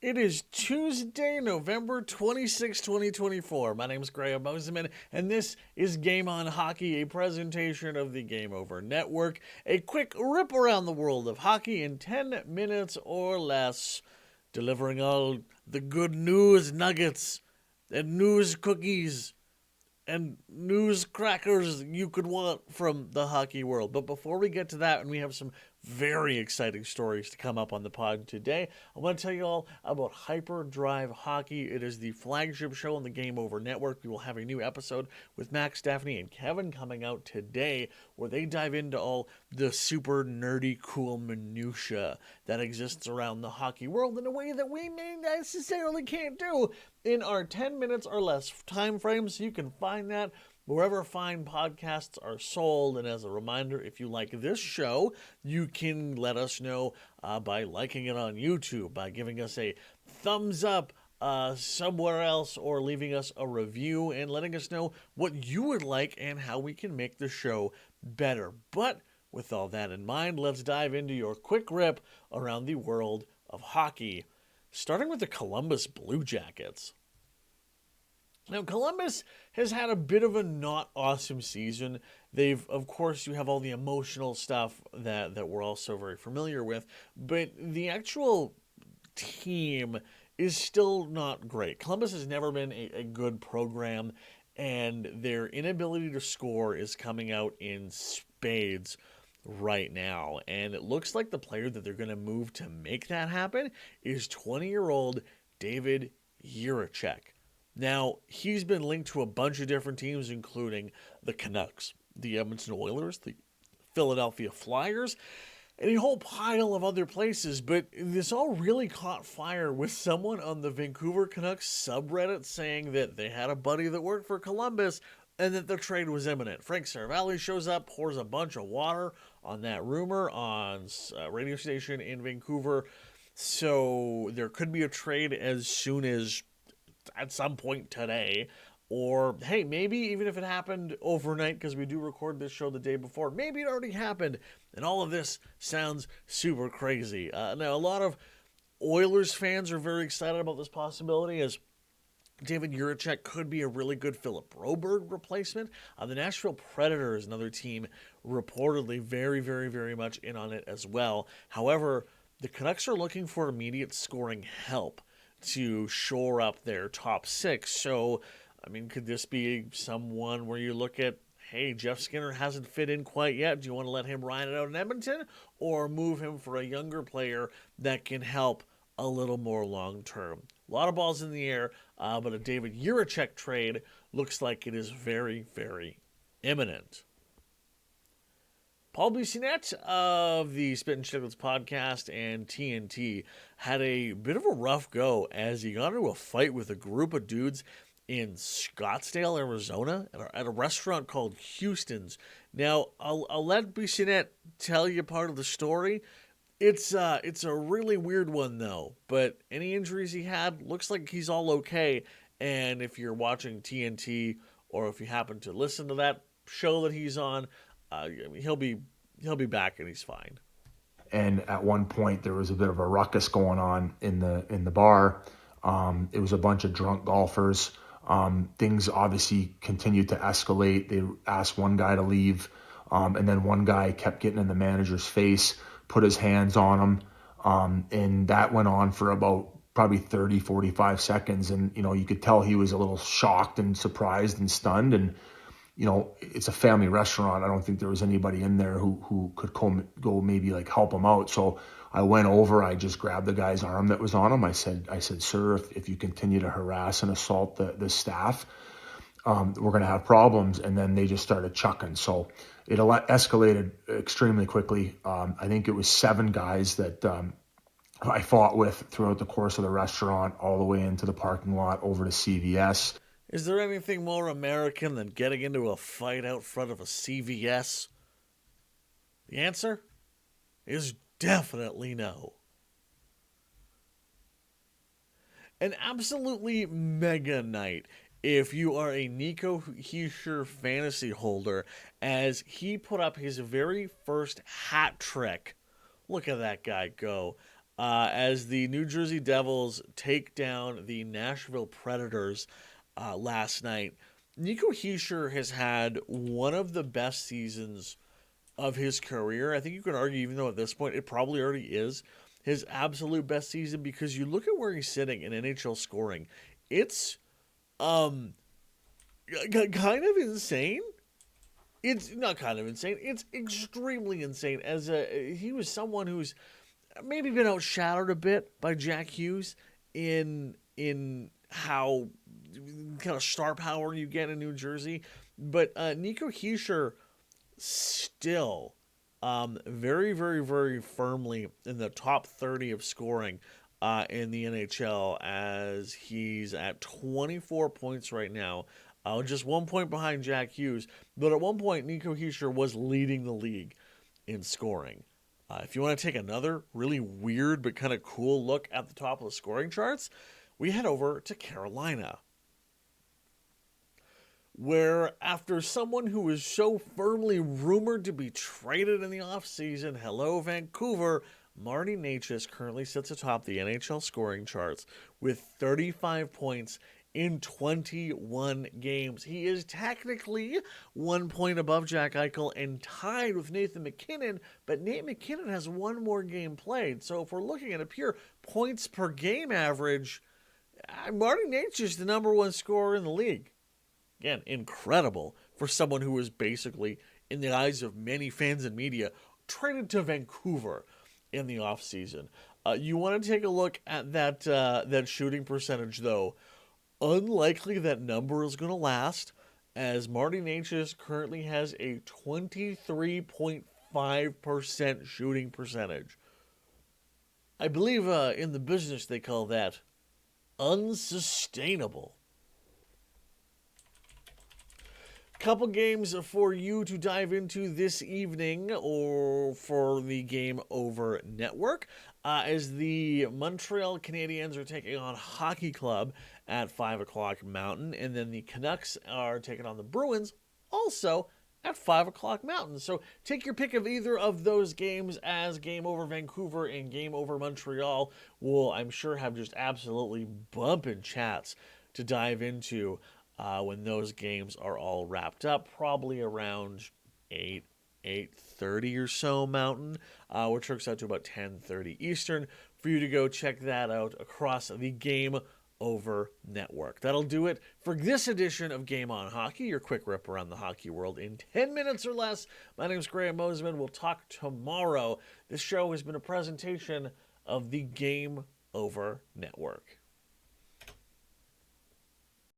It is Tuesday, November 26, 2024. My name is Graham Mosimann, and this is Game on Hockey, a presentation of the Game Over Network. A quick rip around the world of hockey in 10 minutes or less, delivering all the good news nuggets and news cookies and news crackers you could want from the hockey world. But before we get to that, and we have some very exciting stories to come up on the pod today, I want to tell you all about Hyperdrive Hockey. It is the flagship show on the Game Over Network. We will have a new episode with Max, Daphne, and Kevin coming out today where they dive into all the super nerdy, cool minutia that exists around the hockey world in a way that we may necessarily can't do in our 10 minutes or less time frame. So you can find that wherever fine podcasts are sold. And as a reminder, if you like this show, you can let us know by liking it on YouTube, by giving us a thumbs up somewhere else, or leaving us a review and letting us know what you would like and how we can make the show better. But with all that in mind, let's dive into your quick rip around the world of hockey, starting with the Columbus Blue Jackets. Now, Columbus has had a bit of a not awesome season. Of course, you have all the emotional stuff that we're also very familiar with, but the actual team is still not great. Columbus has never been a good program, and their inability to score is coming out in spades right now. And it looks like the player that they're going to move to make that happen is 20-year-old David Jiricek. Now, he's been linked to a bunch of different teams, including the Canucks, the Edmonton Oilers, the Philadelphia Flyers, and a whole pile of other places. But this all really caught fire with someone on the Vancouver Canucks subreddit saying that they had a buddy that worked for Columbus and that the trade was imminent. Frank Saravalli shows up, pours a bunch of water on that rumor on a radio station in Vancouver. So there could be a trade as soon as at some point today, or hey, maybe even if it happened overnight, because we do record this show the day before, maybe it already happened, and all of this sounds super crazy. Now, a lot of Oilers fans are very excited about this possibility, as David Jiricek could be a really good Philip Broberg replacement. The Nashville Predators, another team, reportedly very, very, very much in on it as well. However, the Canucks are looking for immediate scoring help to shore up their top six. So, I mean, could this be someone where you look at, hey, Jeff Skinner hasn't fit in quite yet. Do you want to let him ride it out in Edmonton, or move him for a younger player that can help a little more long term? A lot of balls in the air, but a David Jiricek trade looks like it is very, very imminent. Paul Bissonnette of the Spit and Chicklets podcast and TNT had a bit of a rough go as he got into a fight with a group of dudes in Scottsdale, Arizona, at a restaurant called Houston's. Now, I'll let Bissonnette tell you part of the story. It's a really weird one, though, but any injuries he had, looks like he's all okay. And if you're watching TNT, or if you happen to listen to that show that he's on, he'll be back and he's fine. And at one point, there was a bit of a ruckus going on in the bar. It was a bunch of drunk golfers. Things obviously continued to escalate. They asked one guy to leave, and then one guy kept getting in the manager's face, put his hands on him, and that went on for about probably 30, 45 seconds. And, you could tell he was a little shocked and surprised and stunned. And, it's a family restaurant. I don't think there was anybody in there who could go maybe like help him out. So I went over, I just grabbed the guy's arm that was on him. I said, sir, if you continue to harass and assault the staff, we're going to have problems. And then they just started chucking. So it escalated extremely quickly. I think it was 7 guys that I fought with throughout the course of the restaurant, all the way into the parking lot over to CVS. Is there anything more American than getting into a fight out front of a CVS? The answer is definitely no. An absolutely mega night if you are a Nico Hischier fantasy holder, as he put up his very first hat trick. Look at that guy go. as the New Jersey Devils take down the Nashville Predators last night. Nico Hischier has had one of the best seasons of his career. I think you can argue, even though at this point it probably already is, his absolute best season, because you look at where he's sitting in NHL scoring. It's kind of insane. It's not kind of insane. It's extremely insane. He was someone who's maybe been outshadowed a bit by Jack Hughes in how kind of star power you get in New Jersey, but Nico Hischier still very, very, very firmly in the top 30 of scoring in the NHL, as he's at 24 points right now, just 1 point behind Jack Hughes. But at one point, Nico Hischier was leading the league in scoring. If you want to take another really weird but kind of cool look at the top of the scoring charts, we head over to Carolina, where after someone who was so firmly rumored to be traded in the offseason, hello Vancouver, Marty Necas currently sits atop the NHL scoring charts with 35 points in 21 games. He is technically 1 point above Jack Eichel and tied with Nathan MacKinnon, but Nate MacKinnon has one more game played. So if we're looking at a pure points per game average, Marty Necas is the number one scorer in the league. Again, incredible for someone who was basically, in the eyes of many fans and media, traded to Vancouver in the offseason. You want to take a look at that shooting percentage, though. Unlikely that number is going to last, as Marty Necas currently has a 23.5% shooting percentage. I believe in the business they call that unsustainable. Couple games for you to dive into this evening, or for the Game Over Network, as the Montreal Canadiens are taking on Hockey Club at 5 o'clock Mountain, and then the Canucks are taking on the Bruins also at 5 o'clock Mountain. So take your pick of either of those games, as Game Over Vancouver and Game Over Montreal will, I'm sure, have just absolutely bumping chats to dive into when those games are all wrapped up, probably around 8:30 or so Mountain, which works out to about 10:30 Eastern, for you to go check that out across the Game Over Network. That'll do it for this edition of Game on Hockey, your quick rip around the hockey world in 10 minutes or less. My name is Graham Mosimann. We'll talk tomorrow. This show has been a presentation of the Game Over Network.